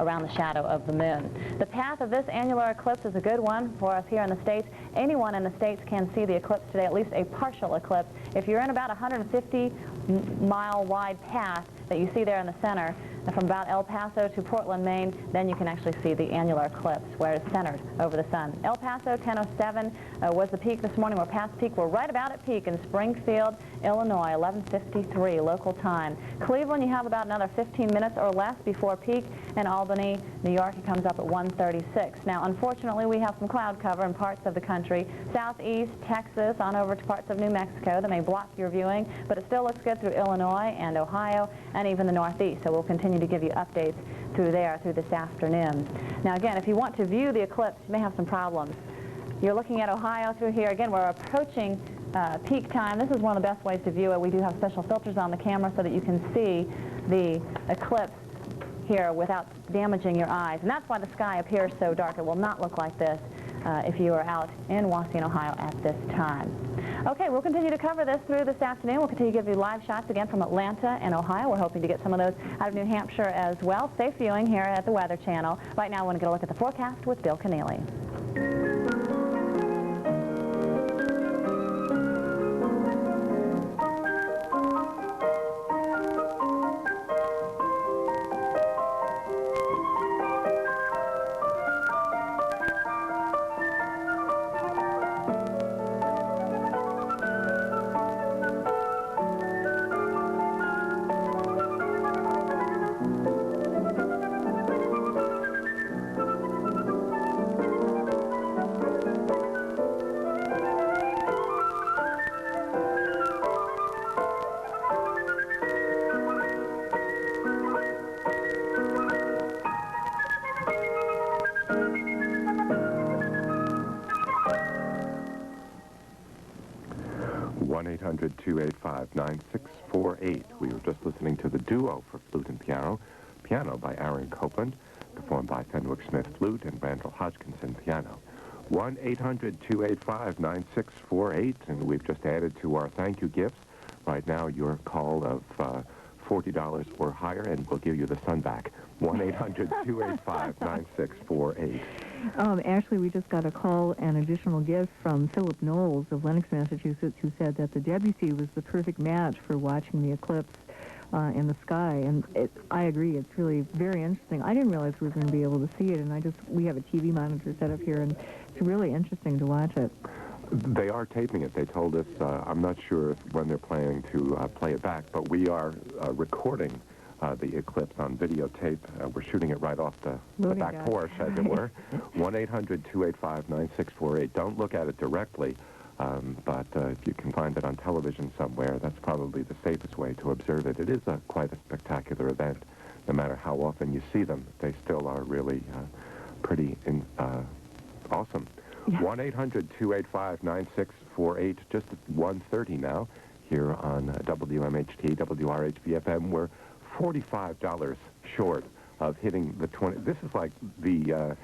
around the shadow of the moon. The path of this annular eclipse is a good one for us here in the States. Anyone in the States can see the eclipse today, at least a partial eclipse. If you're in about a 150-mile wide path that you see there in the center, from about El Paso to Portland, Maine, then you can actually see the annular eclipse where it's centered over the sun. El Paso, 10:07 was the peak this morning. We're past peak. We're right about at peak in Springfield, Illinois, 11:53 local time. Cleveland, you have about another 15 minutes or less before peak. In Albany, New York, it comes up at 1:36. Now, unfortunately, we have some cloud cover in parts of the country. Southeast, Texas, on over to parts of New Mexico that may block your viewing, but it still looks good through Illinois and Ohio and even the Northeast. So we'll continue to give you updates through there through this afternoon. Now, again, if you want to view the eclipse, you may have some problems. You're looking at Ohio through here. Again, we're approaching peak time. This is one of the best ways to view it. We do have special filters on the camera so that you can see the eclipse here without damaging your eyes. And that's why the sky appears so dark. It will not look like this if you are out in Waukegan, Ohio at this time. Okay, we'll continue to cover this through this afternoon. We'll continue to give you live shots again from Atlanta and Ohio. We're hoping to get some of those out of New Hampshire as well. Safe viewing here at the Weather Channel. Right now, I want to get a look at the forecast with Bill Keneally. One 800-285-9648. We were just listening to the duo for flute and piano by Aaron Copeland, performed by Fenwick Smith flute and Randall Hodgkinson piano. 1-800-285-9648, and we've just added to our thank you gifts. Right now, your call of $40 or higher, and we'll give you the sun back. 1-800-285-9648. Actually, we just got a call and additional gift from Philip Knowles of Lenox, Massachusetts, who said that the Debussy was the perfect match for watching the eclipse in the sky. And I agree, it's really very interesting. I didn't realize we were going to be able to see it, and we have a TV monitor set up here, and it's really interesting to watch it. They are taping it. They told us, I'm not sure when they're planning to play it back, but we are recording the eclipse on videotape. We're shooting it right off the back porch, as it were. 1-800-285-9648. Don't look at it directly, but if you can find it on television somewhere, that's probably the safest way to observe it. It is quite a spectacular event. No matter how often you see them, they still are really pretty awesome. Yeah. 1-800-285-9648, just at 1:30 now, here on WMHT, WRHB-FM. We're $45 short of hitting the 20. This is like the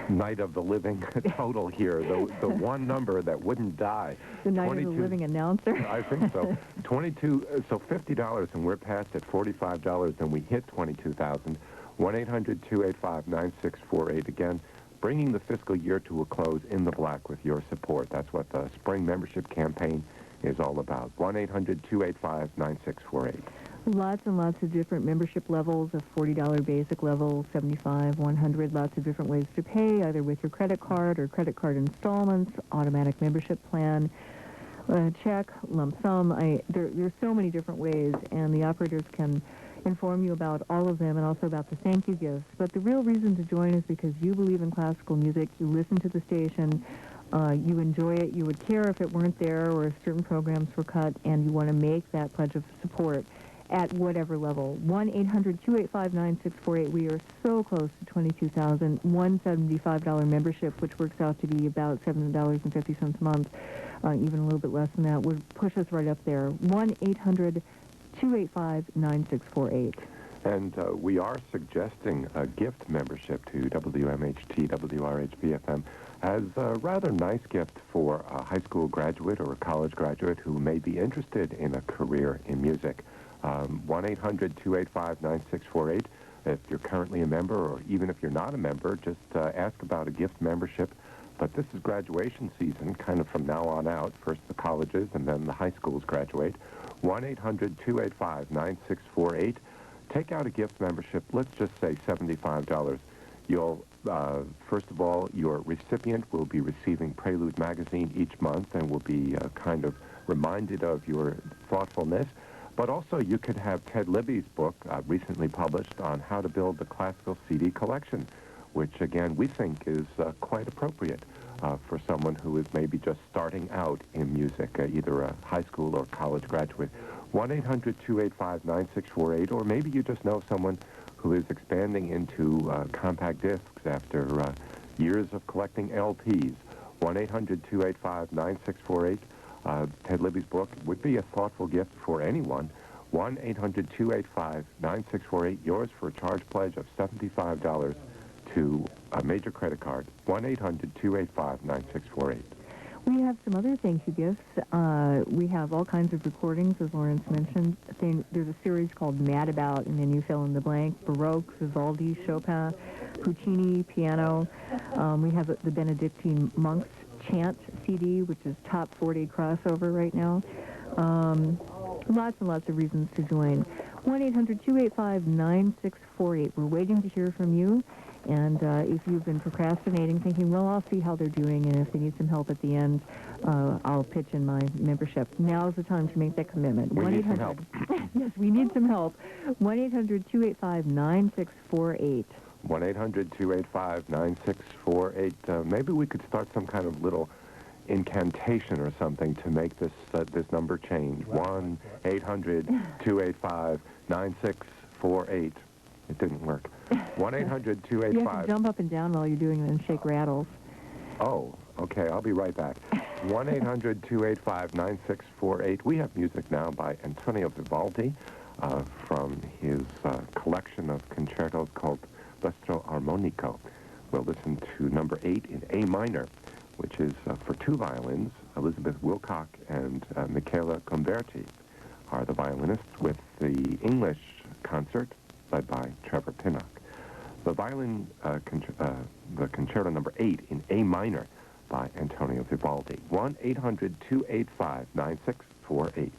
night of the living total here, the one number that wouldn't die. The night of the living announcer? I think so. 22, so $50, and we're past at $45, and we hit 22,000. 1-800-285-9648. Again, bringing the fiscal year to a close in the black with your support. That's what the spring membership campaign is all about. 1-800-285-9648. Lots and lots of different membership levels, a $40 basic level, $75, $100, lots of different ways to pay, either with your credit card or credit card installments, automatic membership plan, check, lump sum. There's so many different ways, and the operators can inform you about all of them and also about the thank you gifts. But the real reason to join is because you believe in classical music, you listen to the station, you enjoy it, you would care if it weren't there or if certain programs were cut, and you want to make that pledge of support at whatever level. 1-800-285-9648. We are so close to 22,000. $175 membership, which works out to be about $7.50 a month, even a little bit less than that, would push us right up there. 1-800-285-9648. And we are suggesting a gift membership to WMHT, WRHB-FM as a rather nice gift for a high school graduate or a college graduate who may be interested in a career in music. 1-800-285-9648. If you're currently a member, or even if you're not a member, just ask about a gift membership. But this is graduation season, kind of from now on out. First the colleges, and then the high schools graduate. 1-800-285-9648. Take out a gift membership, let's just say $75. You'll, first of all, your recipient will be receiving Prelude magazine each month and will be kind of reminded of your thoughtfulness. But also you could have Ted Libby's book, recently published, on how to build the classical CD collection, which, again, we think is quite appropriate for someone who is maybe just starting out in music, either a high school or college graduate. 1-800-285-9648, or maybe you just know someone who is expanding into compact discs after years of collecting LPs. 1-800-285-9648. Ted Libby's book would be a thoughtful gift for anyone. 1-800-285-9648, yours for a charge pledge of $75 to a major credit card. 1-800-285-9648. We have some other thank you gifts. We have all kinds of recordings, as Lawrence mentioned. There's a series called Mad About, and then you fill in the blank. Baroque, Vivaldi, Chopin, Puccini, piano. We have the Benedictine Monks Chant CD, which is top 40 crossover right now. Lots and lots of reasons to join. 1-800-285-9648. We're waiting to hear from you. And if you've been procrastinating, thinking, well, I'll see how they're doing, and if they need some help at the end, I'll pitch in my membership. Now's the time to make that commitment. We need some help. Yes, we need some help. 1-800-285-9648. 1-800-285-9648. Maybe we could start some kind of little incantation or something to make this this number change. 1-800-285-9648. It didn't work. 1-800-285... You have to jump up and down while you're doing it and shake rattles. Oh, okay, I'll be right back. 1-800-285-9648. We have music now by Antonio Vivaldi from his collection of concertos called L'Estro Armonico. We'll listen to number 8 in A minor, which is for two violins. Elizabeth Wilcock and Michaela Comberti are the violinists, with the English concert led by Trevor Pinnock. The violin, the concerto number 8 in A minor by Antonio Vivaldi. 1-800-285-9648.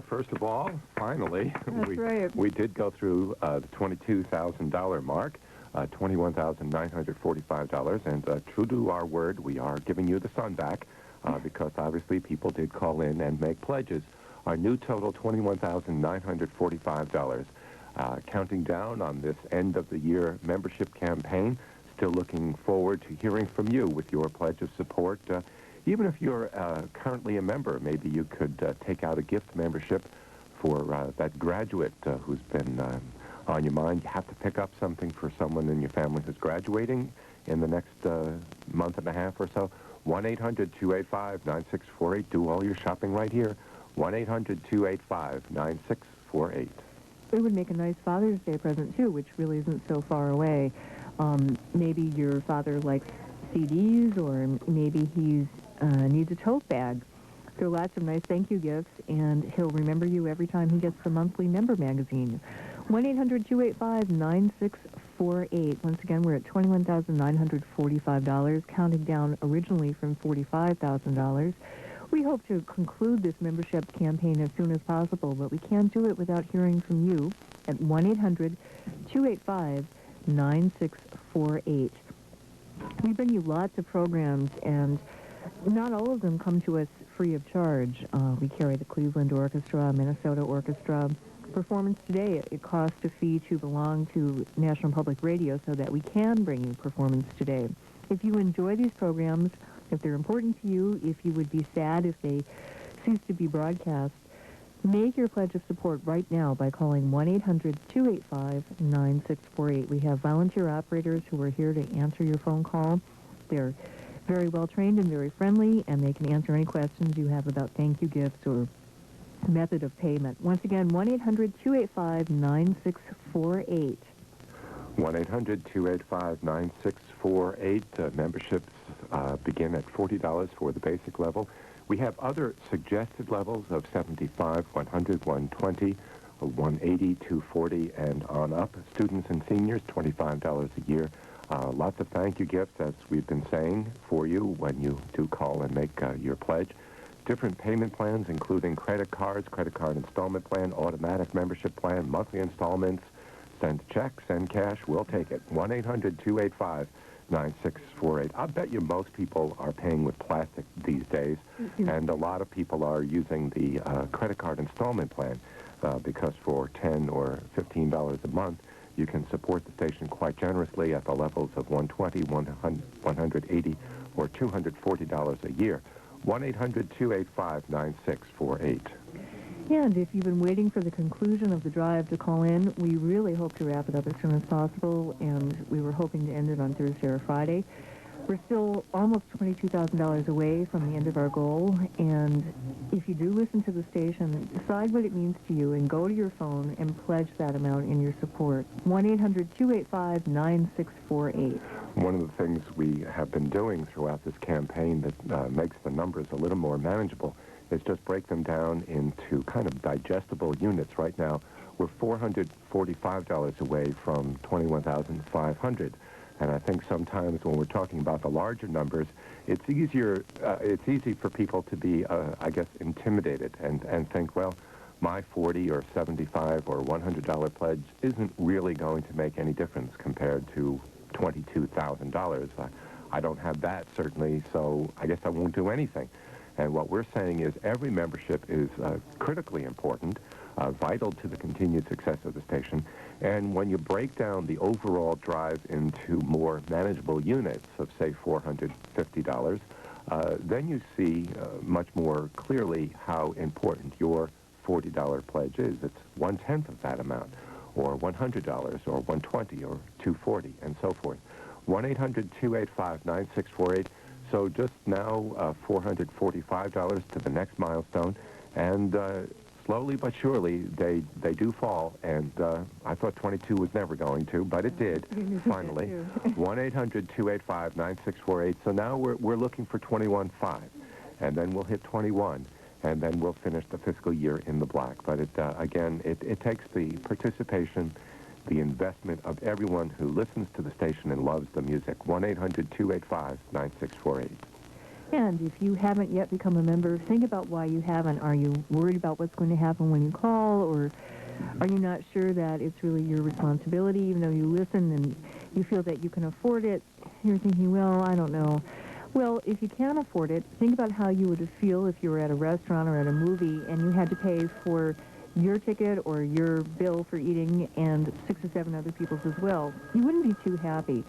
First of all, finally, we did go through the $22,000 mark, $21,945, and true to our word, we are giving you the sun back because obviously people did call in and make pledges. Our new total, $21,945. Counting down on this end-of-the-year membership campaign, still looking forward to hearing from you with your pledge of support. Even if you're currently a member, maybe you could take out a gift membership for that graduate who's been on your mind. You have to pick up something for someone in your family who's graduating in the next month and a half or so. 1-800-285-9648. Do all your shopping right here. 1-800-285-9648. It would make a nice Father's Day present, too, which really isn't so far away. Maybe your father likes CDs, or maybe he needs a tote bag. There are lots of nice thank you gifts, and he'll remember you every time he gets the monthly member magazine. 1-800-285-9648. Once again, we're at $21,945, counting down originally from $45,000. We hope to conclude this membership campaign as soon as possible, but we can't do it without hearing from you at 1-800-285-9648. We bring you lots of programs, and not all of them come to us free of charge. We carry the Cleveland Orchestra, Minnesota Orchestra. Performance Today, it costs a fee to belong to National Public Radio so that we can bring you Performance Today. If you enjoy these programs, if they're important to you, if you would be sad if they cease to be broadcast, Make your pledge of support right now by calling 1-800-285-9648. We have volunteer operators who are here to answer your phone call. They're very well trained and very friendly, and they can answer any questions you have about thank you gifts or method of payment. Once again, 1-800-285-9648. 1-800-285-9648. Memberships begin at $40 for the basic level. We have other suggested levels of $75, $100, $120, $180, $240, and on up. Students and seniors, $25 a year. Lots of thank you gifts, as we've been saying, for you when you do call and make your pledge. Different payment plans, including credit cards, credit card installment plan, automatic membership plan, monthly installments. Send checks, send cash, we'll take it. 1-800-285-9648. I bet you most people are paying with plastic these days, and a lot of people are using the credit card installment plan because for $10 or $15 a month, you can support the station quite generously at the levels of $120, $180, or $240 a year. 1-800-285-9648. And if you've been waiting for the conclusion of the drive to call in, we really hope to wrap it up as soon as possible, and we were hoping to end it on Thursday or Friday. We're still almost $22,000 away from the end of our goal, and if you do listen to the station, decide what it means to you and go to your phone and pledge that amount in your support. 1-800-285-9648. One of the things we have been doing throughout this campaign that makes the numbers a little more manageable is just break them down into kind of digestible units. Right now, we're $445 away from $21,500. And I think sometimes when we're talking about the larger numbers, it's easy for people to be, I guess, intimidated and think, well, my $40 or $75 or $100 pledge isn't really going to make any difference compared to $22,000. I don't have that, certainly, so I guess I won't do anything. And what we're saying is every membership is critically important, vital to the continued success of the station. And when you break down the overall drive into more manageable units of, say, $450, then you see much more clearly how important your $40 pledge is. It's 1/10 of that amount, or $100, or $120, or $240, and so forth. 1-800-285-9648. So just now, $445 to the next milestone, and slowly but surely they do fall. And I thought 22 was never going to, but it did finally. 1-800-285-9648. So now we're looking for 21.5, and then we'll hit 21, and then we'll finish the fiscal year in the black. But again, it takes the participation, the investment of everyone who listens to the station and loves the music. 1-800-285-9648. And if you haven't yet become a member, think about why you haven't. Are you worried about what's going to happen when you call, or are you not sure that it's really your responsibility, even though you listen and you feel that you can afford it? You're thinking, well, I don't know. Well, if you can't afford it, think about how you would feel if you were at a restaurant or at a movie and you had to pay for your ticket or your bill for eating and 6 or 7 other people's as well. You wouldn't be too happy.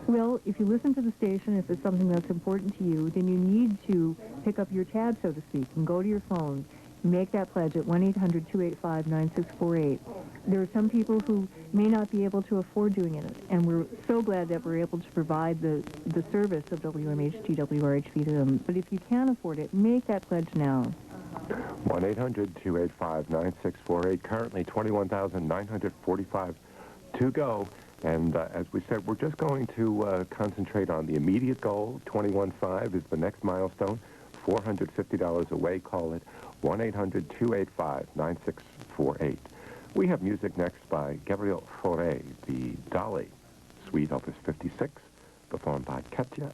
Well, if you listen to the station, if it's something that's important to you, then you need to pick up your tab, so to speak, and go to your phone. Make that pledge at 1-800-285-9648. There are some people who may not be able to afford doing it, and we're so glad that we're able to provide the service of WMHT, WRHP to them. But if you can't afford it, make that pledge now. 1-800-285-9648. Currently 21,945 to go. And as we said, we're just going to concentrate on the immediate goal. 21.5 is the next milestone. $450 away, call it. 1-800-285-9648. We have music next by Gabriel Fauré, the Dolly Suite, Opus 56, performed by Katya